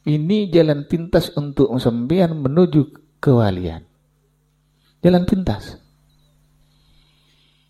Ini jalan pintas untuk sampean menuju kewalian. Jalan pintas.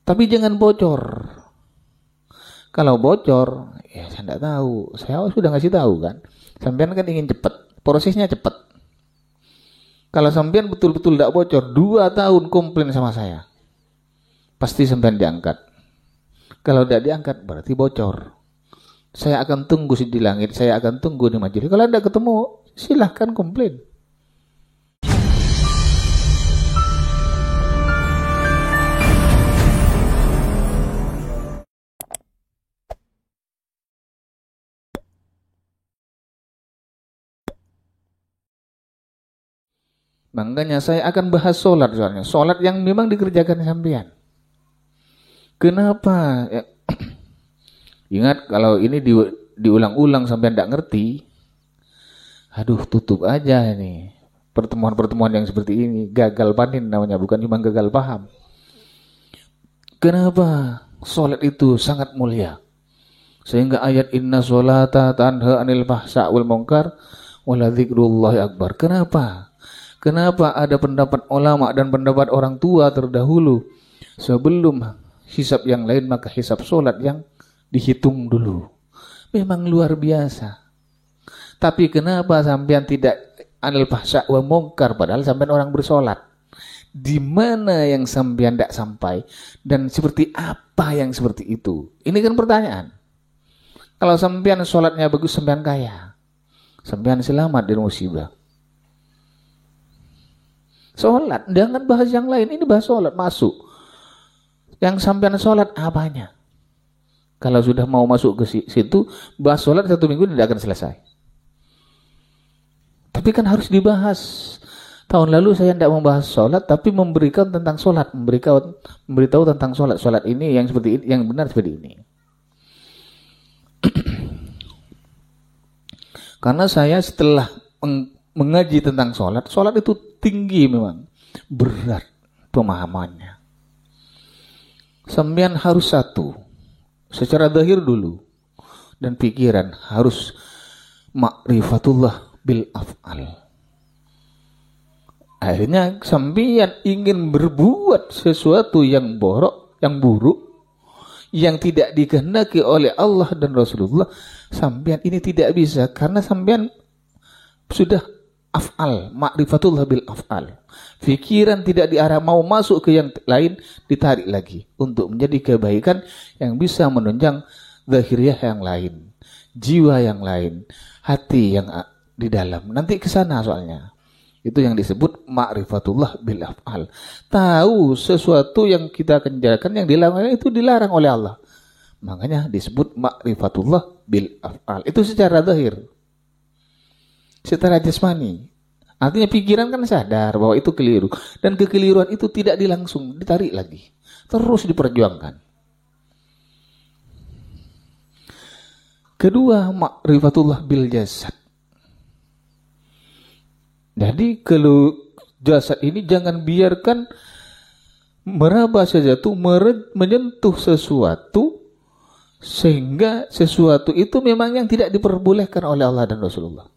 Tapi jangan bocor. Kalau bocor, ya saya tidak tahu. Saya sudah ngasih tahu kan. Sampean kan ingin cepat, prosesnya cepat. Kalau sampean betul-betul tidak bocor, 2 tahun komplain sama saya, pasti sampean diangkat. Kalau tidak diangkat, berarti bocor. Saya akan tunggu di langit, saya akan tunggu di majelis. Kalau tidak ketemu, silahkan komplain. Makanya saya akan bahas sholat soalnya. Sholat yang memang dikerjakan sampean. Kenapa? Ya. Ingat kalau ini diulang-ulang sampean tidak ngerti. Aduh, tutup aja ini. Pertemuan-pertemuan yang seperti ini. Gagal panin namanya, bukan cuma gagal paham. Kenapa? Sholat itu sangat mulia. Sehingga ayat inna sholata tanha anil fahsya wal munkar wala dzikrullahi akbar. Kenapa? Kenapa ada pendapat ulama dan pendapat orang tua terdahulu? Sebelum hisab yang lain, maka hisab sholat yang dihitung dulu. Memang luar biasa. Tapi kenapa sampean tidak anil fahsya wa munkar padahal sampean orang bersolat? Di mana yang sampean tidak sampai? Dan seperti apa yang seperti itu? Ini kan pertanyaan. Kalau sampean sholatnya bagus, sampean kaya. Sampean selamat dari musibah. Sholat, jangan bahas yang lain. Ini bahas sholat, masuk. Yang sampean sholat apanya? Kalau sudah mau masuk ke situ, bahas sholat 1 minggu tidak akan selesai. Tapi kan harus dibahas. Tahun lalu saya tidak membahas sholat, tapi memberikan tentang sholat, memberitahu tentang sholat. Sholat ini yang seperti ini, yang benar seperti ini. Karena saya setelah mengaji tentang sholat, sholat itu tinggi memang, berat pemahamannya. Sampean harus satu, secara zahir dulu, dan pikiran harus ma'rifatullah bil af'al. Akhirnya sampean ingin berbuat sesuatu yang buruk, yang tidak dikehendaki oleh Allah dan Rasulullah, sampean ini tidak bisa karena sampean sudah af'al, ma'rifatullah bil af'al. Pikiran tidak diarah, mau masuk ke yang lain, ditarik lagi untuk menjadi kebaikan yang bisa menunjang zahiriyah yang lain, jiwa yang lain, hati yang di dalam. Nanti ke sana soalnya. Itu yang disebut ma'rifatullah bil af'al. Tahu sesuatu yang kita kerjakan yang dilarang itu dilarang oleh Allah. Makanya disebut ma'rifatullah bil af'al. Itu secara zahir. Secara jasmani. Artinya pikiran kan sadar bahwa itu keliru. Dan kekeliruan itu tidak dilangsung, ditarik lagi. Terus diperjuangkan. Kedua, ma'rifatullah bil jasad. Jadi kalau jasad ini jangan biarkan meraba sesuatu, menyentuh sesuatu, sehingga sesuatu itu memang yang tidak diperbolehkan oleh Allah dan Rasulullah.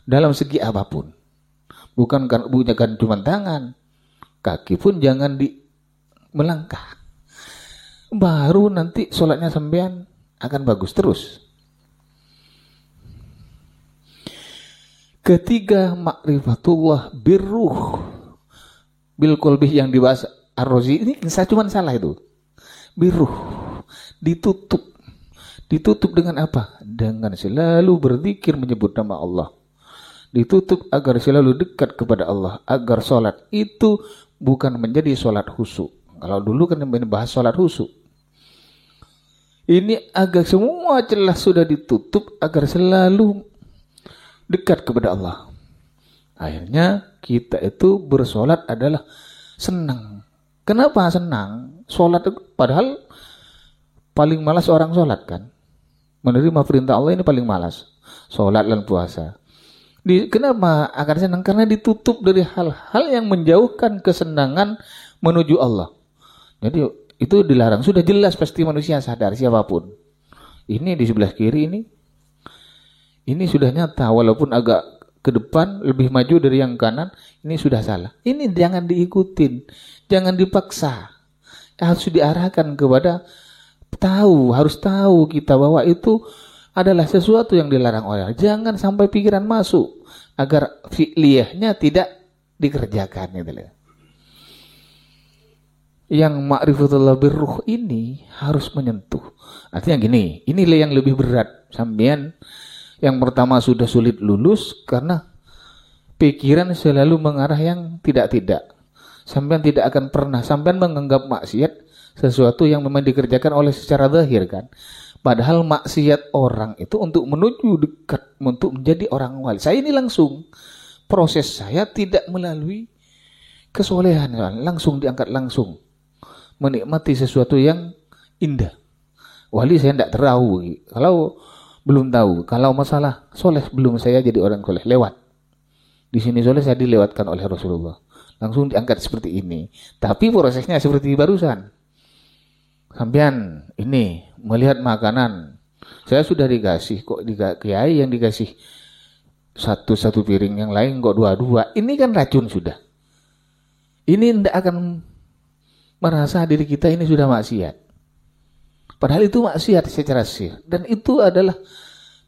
Dalam segi apapun. Bukan cuma tangan, kaki pun jangan melangkah. Baru nanti sholatnya sampean akan bagus terus. Ketiga, ma'rifatullah birruh bil qalbi yang dibahas Ar-Razi. Ini saya cuma salah itu. Birruh ditutup. Ditutup dengan apa? Dengan selalu berzikir menyebut nama Allah. Ditutup agar selalu dekat kepada Allah, agar sholat itu bukan menjadi sholat khusyuk. Kalau dulu kan bahas sholat khusyuk. Ini agar semua celah sudah ditutup agar selalu dekat kepada Allah. Akhirnya kita itu bersolat adalah senang. Kenapa senang? Solat padahal paling malas orang solat kan. Menerima perintah Allah ini paling malas. Solat dan puasa. Kenapa akan senang? Karena ditutup dari hal-hal yang menjauhkan kesenangan menuju Allah. Jadi itu dilarang. Sudah jelas pasti manusia sadar siapapun. Ini di sebelah kiri ini. Ini sudah nyata, walaupun agak ke depan, lebih maju dari yang kanan, ini sudah salah. Ini jangan diikutin, jangan dipaksa. Harus diarahkan kepada harus tahu kita bahwa itu adalah sesuatu yang dilarang oleh Allah. Jangan sampai pikiran masuk agar fi'liyahnya tidak dikerjakan gitu loh. Yang ma'rifatullah birruh ini harus menyentuh. Artinya gini, inilah yang lebih berat. Sampean yang pertama sudah sulit lulus karena pikiran selalu mengarah yang tidak-tidak. Sampean tidak akan pernah sampean menganggap maksiat sesuatu yang memang dikerjakan oleh secara zahir kan. Padahal maksiat orang itu untuk menuju dekat, untuk menjadi orang wali. Saya ini langsung, proses saya tidak melalui kesolehan, langsung diangkat langsung. Menikmati sesuatu yang indah. Wali saya tidak tahu. Kalau belum tahu, kalau masalah soleh belum saya jadi orang soleh, lewat. Di sini soleh saya dilewatkan oleh Rasulullah. Langsung diangkat seperti ini. Tapi prosesnya seperti barusan. Sampean ini melihat makanan. Saya sudah dikasih kok kiai yang dikasih satu piring, yang lain kok dua. Ini kan racun sudah. Ini tidak akan merasa diri kita ini sudah maksiat. Padahal itu maksiat secara sir. Dan itu adalah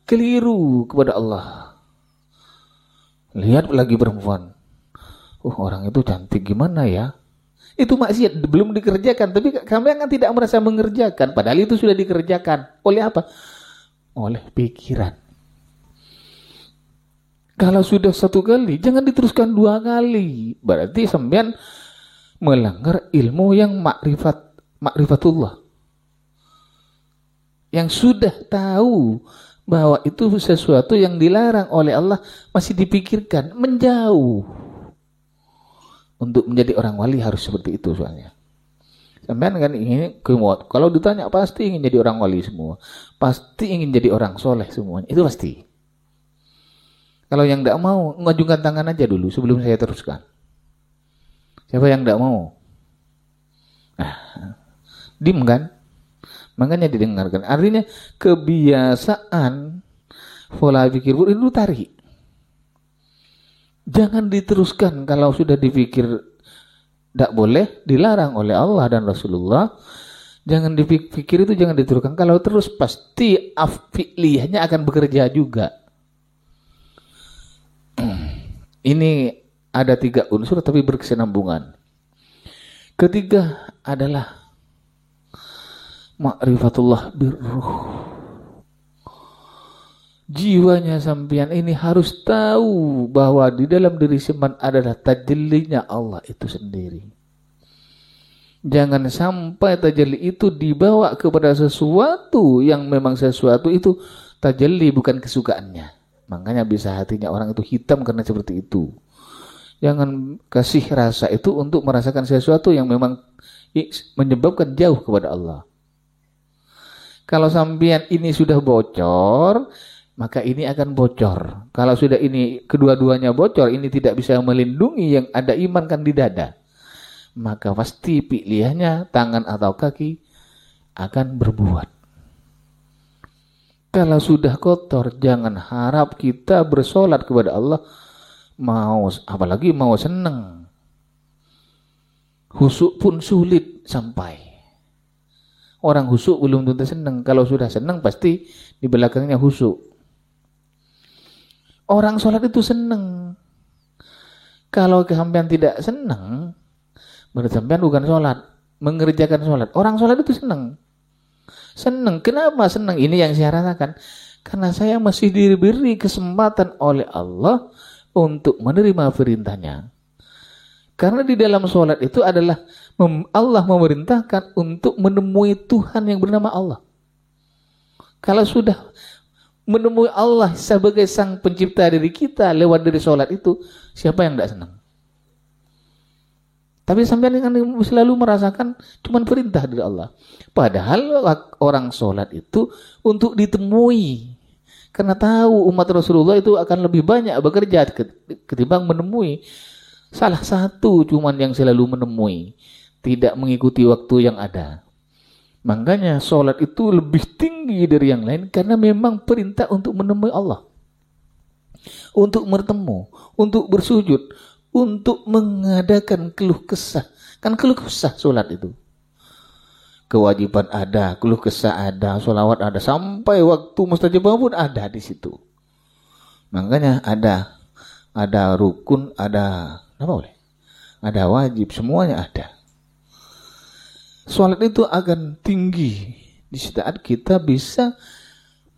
keliru kepada Allah. Lihat lagi perempuan. Orang itu cantik gimana ya? Itu maksiat, belum dikerjakan. Tapi kami kan tidak merasa mengerjakan. Padahal itu sudah dikerjakan. Oleh apa? Oleh pikiran. Kalau sudah satu kali, jangan diteruskan 2 kali. Berarti sampean melanggar ilmu yang makrifatullah. Yang sudah tahu bahwa itu sesuatu yang dilarang oleh Allah masih dipikirkan, menjauh. Untuk menjadi orang wali harus seperti itu soalnya. Sampean kan ingin kemot. Kalau ditanya pasti ingin jadi orang wali semua. Pasti ingin jadi orang soleh semuanya. Itu pasti. Kalau yang tidak mau, mengajukan tangan aja dulu sebelum saya teruskan. Siapa yang tidak mau? Nah, dim kan? Makanya didengarkan. Artinya kebiasaan pola pikir itu tarik. Jangan diteruskan kalau sudah dipikir tidak boleh, dilarang oleh Allah dan Rasulullah. Jangan dipikir itu, jangan diteruskan. Kalau terus pasti afiliyahnya akan bekerja juga. Ini ada 3 unsur tapi berkesinambungan. Ketiga adalah ma'rifatullah birruh. Jiwanya sampean ini harus tahu bahwa di dalam diri sampean adalah tajallinya Allah itu sendiri. Jangan sampai tajalli itu dibawa kepada sesuatu yang memang sesuatu itu tajalli bukan kesukaannya. Makanya bisa hatinya orang itu hitam karena seperti itu. Jangan kasih rasa itu untuk merasakan sesuatu yang memang menyebabkan jauh kepada Allah. Kalau sampean ini sudah bocor, maka ini akan bocor. Kalau sudah ini kedua-duanya bocor, ini tidak bisa melindungi yang ada iman kan di dada. Maka pasti pilihannya tangan atau kaki akan berbuat. Kalau sudah kotor, jangan harap kita bersolat kepada Allah apalagi mau senang. Husuk pun sulit sampai. Orang husuk belum tentu senang. Kalau sudah senang pasti di belakangnya husuk. Orang sholat itu senang. Kalau sampean tidak senang, berarti sampean bukan sholat, mengerjakan sholat. Orang sholat itu senang. Senang. Kenapa senang? Ini yang saya rasakan. Karena saya masih diberi kesempatan oleh Allah untuk menerima perintahnya. Karena di dalam sholat itu adalah Allah memerintahkan untuk menemui Tuhan yang bernama Allah. Kalau sudah menemui Allah sebagai sang pencipta diri kita lewat dari sholat itu, siapa yang tidak senang? Tapi sampai dengan selalu merasakan cuma perintah dari Allah. Padahal orang sholat itu untuk ditemui. Karena tahu umat Rasulullah itu akan lebih banyak bekerja ketimbang menemui. Salah satu cuman yang selalu menemui, tidak mengikuti waktu yang ada. Makanya sholat itu lebih tinggi dari yang lain karena memang perintah untuk menemui Allah. untuk bertemu, untuk bersujud, untuk mengadakan keluh kesah. Kan keluh kesah sholat itu. Kewajiban ada, keluh kesah ada, sholawat ada, sampai waktu mustajabah pun ada di situ. Makanya ada rukun, ada apa boleh? Ada wajib, semuanya ada. Sholat itu akan tinggi di saat kita bisa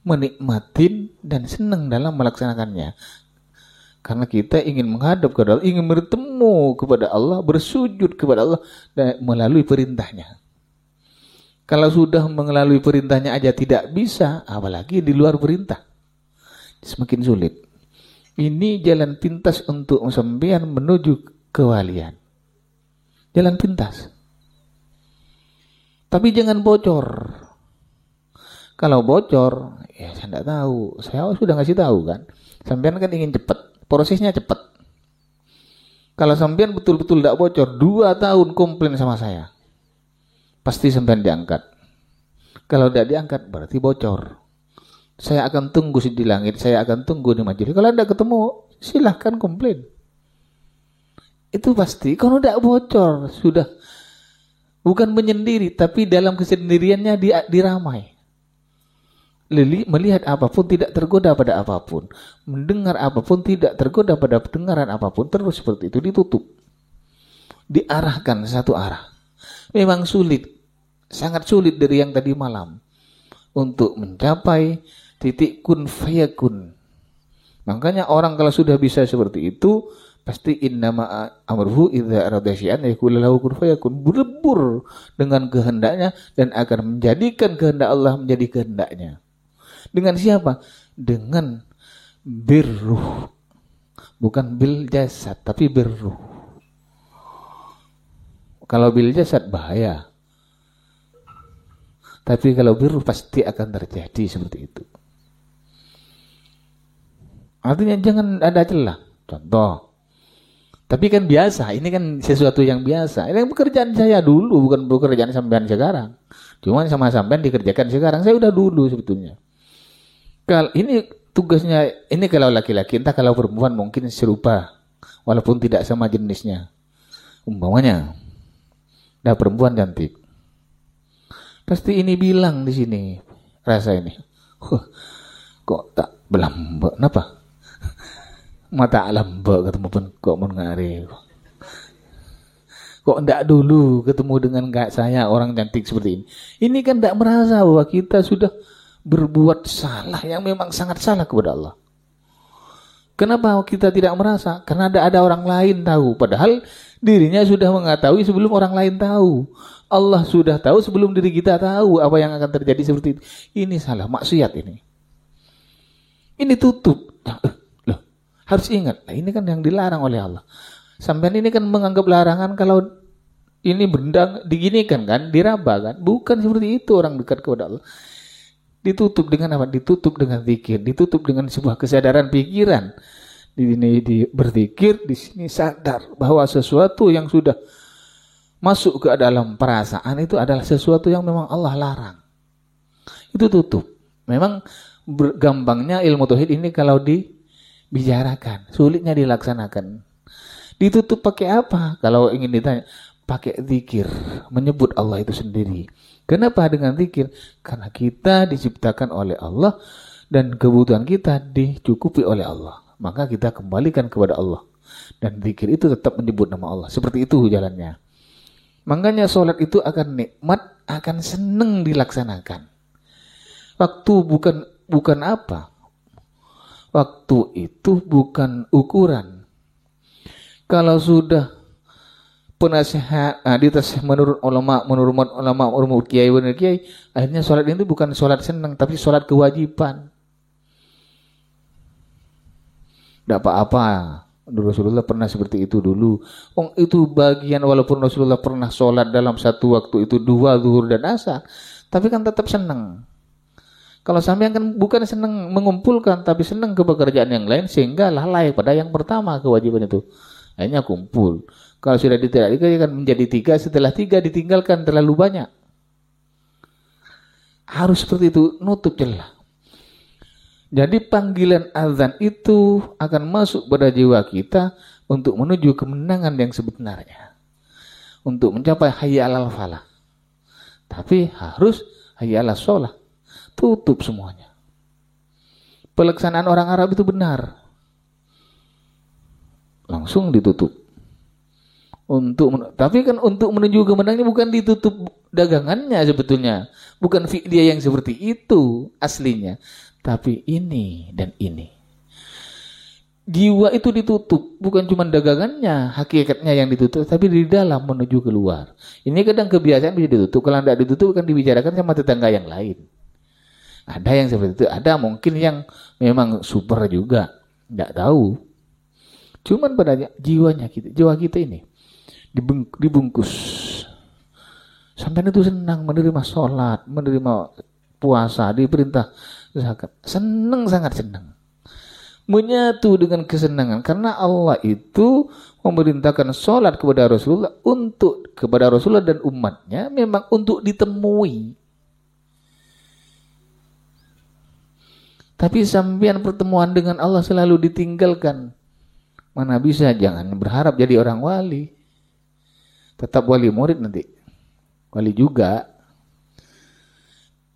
menikmatin dan senang dalam melaksanakannya. Karena kita ingin menghadap kepada Allah, ingin bertemu kepada Allah, bersujud kepada Allah dan melalui perintahnya. Kalau sudah melalui perintahnya aja tidak bisa, apalagi di luar perintah. Semakin sulit. Ini jalan pintas untuk sampean menuju kewalian. Jalan pintas. Tapi jangan bocor. Kalau bocor, ya saya tidak tahu. Saya sudah ngasih tahu kan. Sampean kan ingin cepat. Prosesnya cepat. Kalau sampean betul-betul tidak bocor, 2 tahun komplain sama saya. Pasti sampean diangkat. Kalau tidak diangkat berarti bocor. Saya akan tunggu di langit, saya akan tunggu di majelis. Kalau tidak ketemu, silahkan komplain. Itu pasti. Kalau tidak bocor, sudah bukan menyendiri, tapi dalam kesendiriannya diramai. Melihat apapun tidak tergoda pada apapun, mendengar apapun tidak tergoda pada pendengaran apapun, terus seperti itu ditutup, diarahkan satu arah. Memang sulit, sangat sulit dari yang tadi malam untuk mencapai titik kun fayakun. Makanya orang kalau sudah bisa seperti itu, pasti innama amruhu idza arada syai'an yaqulu lahu kun fayakun, berlebur dengan kehendaknya dan akan menjadikan kehendak Allah menjadi kehendaknya. Dengan siapa? Dengan birruh. Bukan bil jasad, tapi birruh. Kalau bil jasad bahaya. Tapi kalau birruh pasti akan terjadi seperti itu. Artinya jangan ada celah. Contoh. Tapi kan biasa, ini kan sesuatu yang biasa. Ini pekerjaan saya dulu, bukan pekerjaan sampean sekarang. Cuman sama sampean dikerjakan sekarang. Saya udah dulu sebetulnya. Kalau ini tugasnya, ini kalau laki-laki, entah kalau perempuan mungkin serupa, walaupun tidak sama jenisnya. Umpamanya, ada perempuan cantik, pasti ini bilang di sini, rasa ini, kok tak belambek, kenapa? Mata lambek ketemu pun kok mengare. Kok enggak dulu ketemu dengan saya orang cantik seperti ini. Ini kan enggak merasa bahwa kita sudah berbuat salah yang memang sangat salah kepada Allah. Kenapa kita tidak merasa? Karena ada orang lain tahu. Padahal dirinya sudah mengetahui sebelum orang lain tahu. Allah sudah tahu sebelum diri kita tahu apa yang akan terjadi seperti itu. Ini salah, maksiat ini. Ini tutup. Loh, harus ingat. Nah, ini kan yang dilarang oleh Allah. Sampean ini kan menganggap larangan kalau ini benda diginikan kan, diraba kan. Bukan seperti itu orang dekat kepada Allah. Ditutup dengan apa? Ditutup dengan zikir, ditutup dengan sebuah kesadaran pikiran. Di berzikir, di sini sadar bahwa sesuatu yang sudah masuk ke dalam perasaan itu adalah sesuatu yang memang Allah larang. Itu tutup. Memang gampangnya ilmu tauhid ini kalau dibicarakan, sulitnya dilaksanakan. Ditutup pakai apa? Kalau ingin ditanya, pakai zikir, menyebut Allah itu sendiri. Kenapa dengan zikir? Karena kita diciptakan oleh Allah dan kebutuhan kita dicukupi oleh Allah. Maka kita kembalikan kepada Allah. Dan zikir itu tetap menyebut nama Allah. Seperti itu jalannya. Makanya sholat itu akan nikmat, akan senang dilaksanakan. Waktu bukan apa? Waktu itu bukan ukuran. Kalau sudah penasehat, menurut ulama kiai, akhirnya sholat itu bukan sholat senang, tapi sholat kewajiban. Tidak apa-apa. Rasulullah pernah seperti itu dulu. Itu bagian, walaupun Rasulullah pernah sholat dalam satu waktu itu 2 zuhur dan asar, tapi kan tetap senang. Kalau sampean kan bukan senang mengumpulkan, tapi senang ke pekerjaan yang lain, sehingga lalai pada yang pertama kewajiban itu. Akhirnya kumpul. Kalau sudah ditinggalkan menjadi 3, setelah 3 ditinggalkan terlalu banyak. Harus seperti itu, nutup celah. Jadi panggilan azan itu akan masuk pada jiwa kita untuk menuju kemenangan yang sebenarnya. Untuk mencapai hayya 'alal falah. Tapi harus hayya 'alas shalah. Tutup semuanya. Pelaksanaan orang Arab itu benar. Langsung ditutup. Tapi kan untuk menuju kemenangannya bukan ditutup dagangannya sebetulnya. Bukan fi'liyah yang seperti itu aslinya. Tapi ini dan ini. Jiwa itu ditutup, bukan cuma dagangannya, hakikatnya yang ditutup, tapi di dalam menuju keluar. Ini kadang kebiasaan bisa ditutup, kalau tidak ditutup kan dibicarakan sama tetangga yang lain. Ada yang seperti itu, ada mungkin yang memang super juga, tidak tahu. Cuman pada jiwanya kita, jiwa kita ini dibungkus. Sampai itu senang menerima sholat, menerima puasa, diperintah zakat, senang, sangat senang. Menyatu dengan kesenangan karena Allah itu memerintahkan sholat kepada Rasulullah dan umatnya memang untuk ditemui. Tapi sampean pertemuan dengan Allah selalu ditinggalkan. Mana bisa, jangan berharap jadi orang wali. Tetap wali murid nanti. Wali juga.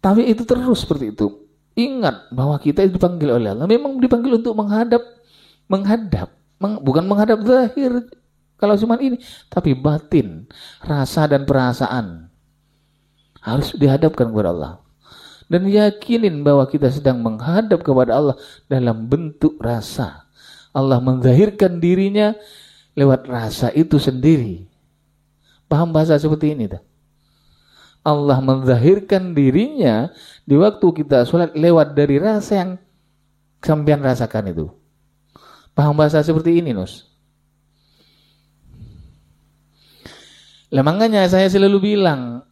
Tapi itu terus seperti itu. Ingat bahwa kita dipanggil oleh Allah. Memang dipanggil untuk menghadap. Bukan menghadap zahir. Kalau cuma ini. Tapi batin, rasa dan perasaan. Harus dihadapkan kepada Allah. Dan yakinin bahwa kita sedang menghadap kepada Allah dalam bentuk rasa. Allah menzahirkan dirinya lewat rasa itu sendiri. Paham bahasa seperti ini tak? Allah menzahirkan dirinya di waktu kita sholat lewat dari rasa yang sampean rasakan itu. Paham bahasa seperti ini, Nus? Lah makanya saya selalu bilang,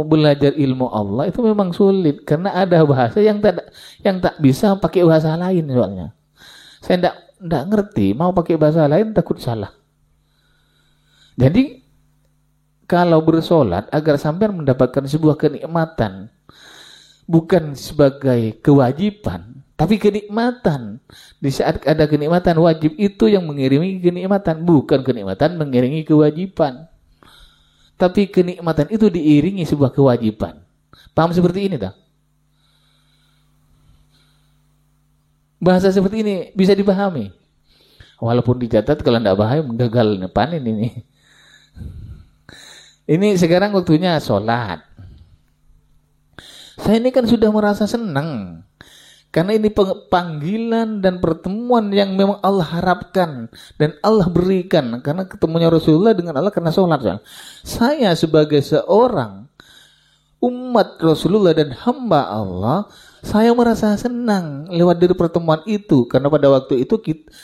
belajar ilmu Allah itu memang sulit karena ada bahasa yang tak bisa pakai bahasa lain soalnya. Saya tidak ngerti, mau pakai bahasa lain takut salah. Jadi kalau bersolat agar sampean mendapatkan sebuah kenikmatan, bukan sebagai kewajiban, tapi kenikmatan. Di saat ada kenikmatan, wajib itu yang mengiringi kenikmatan, bukan kenikmatan mengiringi kewajiban. Tapi kenikmatan itu diiringi sebuah kewajiban. Paham seperti ini tak? Bahasa seperti ini bisa dipahami. Walaupun dicatat kalau tidak paham gagal panen ini. Ini sekarang waktunya sholat. Saya ini kan sudah merasa senang. Karena ini panggilan dan pertemuan yang memang Allah harapkan. Dan Allah berikan. Karena ketemunya Rasulullah dengan Allah karena sholat. Saya sebagai seorang umat Rasulullah dan hamba Allah, saya merasa senang lewat dari pertemuan itu. Karena pada waktu itu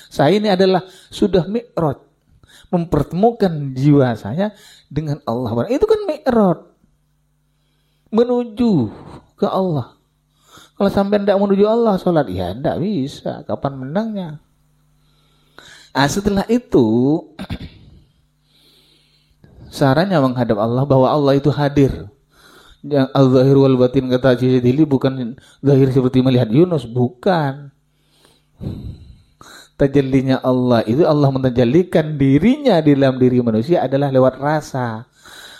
saya ini adalah sudah mi'raj. Mempertemukan jiwa saya dengan Allah. Itu kan mi'raj. Menuju ke Allah. Kalau sampai tidak menuju Allah sholat, ya tidak bisa. Kapan menangnya? Nah, setelah itu sarannya menghadap Allah bahwa Allah itu hadir. Yang al-zahir wal batin kata Cijadili bukan zahir seperti melihat Yunus, bukan. Tajallinya Allah itu Allah mentajallikan dirinya di dalam diri manusia adalah lewat rasa.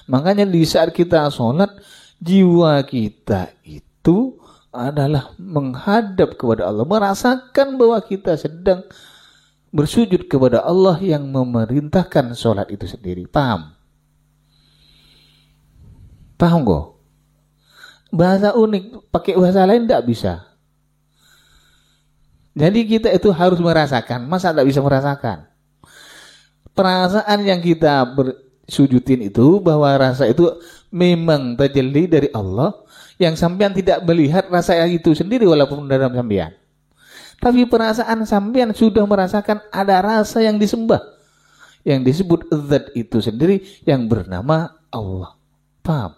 Makanya di saat kita sholat, jiwa kita itu adalah menghadap kepada Allah, merasakan bahwa kita sedang bersujud kepada Allah yang memerintahkan sholat itu sendiri. Paham? Paham kok? Bahasa unik, pakai bahasa lain tidak bisa. Jadi kita itu harus merasakan. Masa tidak bisa merasakan? Perasaan yang kita bersujudin itu, bahwa rasa itu memang tajalli dari Allah, yang sampean tidak melihat rasa itu sendiri walaupun dalam sampean. Tapi perasaan sampean sudah merasakan ada rasa yang disembah. Yang disebut zat itu sendiri yang bernama Allah. Paham?